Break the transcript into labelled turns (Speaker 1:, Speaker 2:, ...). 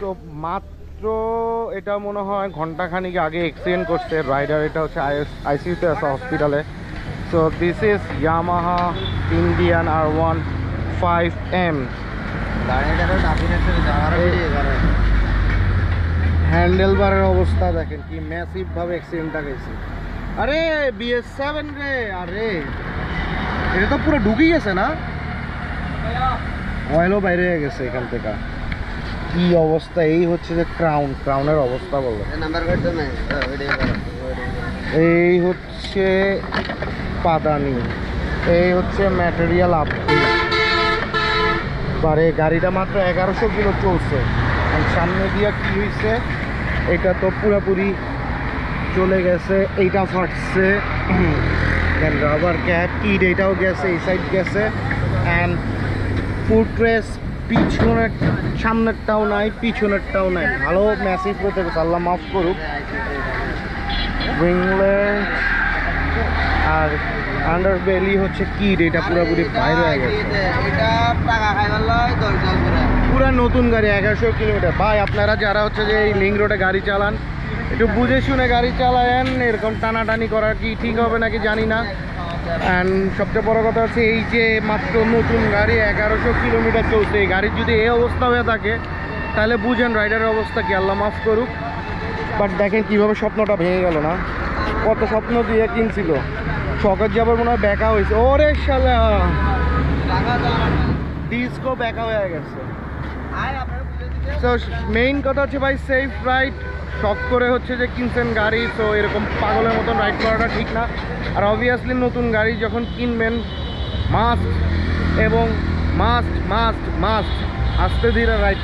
Speaker 1: তো মাত্র এটা মনে হয় ঘন্টাখানিক আগে অ্যাক্সিডেন্ট করছে রাইডার। এটা হচ্ছে আইসিইউতে আছে হসপিটালে। So this is Yamaha Indian R15M। Handle বারের অবস্থা দেখেন কি ম্যাসিভ ভাবে অ্যাক্সিডেন্টটা গেছে। আরে BS7 রে, আরে এটা তো পুরো ঢুকে গেছে না, অয়েলও বাইরে হয়ে গেছে এখান থেকে। কি অবস্থা, এই হচ্ছে যে ক্রাউনের অবস্থা বললো। এই হচ্ছে পাদানি, এই হচ্ছে ম্যাটেরিয়াল আপডেট। বারে গাড়িটা মাত্র 1100 কিলো চলছে। আর সামনে দিয়ে কি হয়েছে, এটা তো পুরোপুরি চলে গেছে, এইটা ফাটছে। দেন রাবার ক্যাপ কিড এটাও গেছে, এই সাইড গেছে। অ্যান্ড ফুট রেস পিছনের, সামনেরটাও নাই পিছনেরটাও নাই। ভালো ম্যাসিভ করতে গেছে, আল্লাহ মাফ করুক। উইংলেট আর আন্ডার বেলি হচ্ছে কিড, এটা পুরোপুরি বাইরে হয়ে গেছে। পুরা নতুন গাড়ি 1100 কিলোমিটার। ভাই আপনারা যারা হচ্ছে যে এই লিঙ্ক রোডে গাড়ি চালান একটু বুঝে শুনে গাড়ি চালায়েন। এরকম টানাটানি করা কি ঠিক হবে নাকি জানি না। অ্যান্ড সবচেয়ে বড় কথা হচ্ছে এই যে মাত্র নতুন গাড়ি 1100 কিলোমিটার চলছে, এই গাড়ির যদি এই অবস্থা হয়ে থাকে তাহলে বুঝেন রাইডারের অবস্থা কি, আল্লাহ মাফ করুক। বাট দেখেন কীভাবে স্বপ্নটা ভেঙে গেল না, কত স্বপ্ন দিয়ে কিনছিল। শখের যাবার মনে হয় ব্যাকা হয়েছে। ওরে শালা ডিস্কো ব্যাকা হয়ে গেছে। তো মেইন কথা হচ্ছে ভাই সেফ রাইড। শখ করে হচ্ছে যে কিনছেন গাড়ি, তো এরকম পাগলের মতন রাইড করাটা ঠিক না। আর অবভিয়াসলি নতুন গাড়ি যখন কিনবেন মাস্ট এবং মাস্ট আস্তে ধীরে রাইড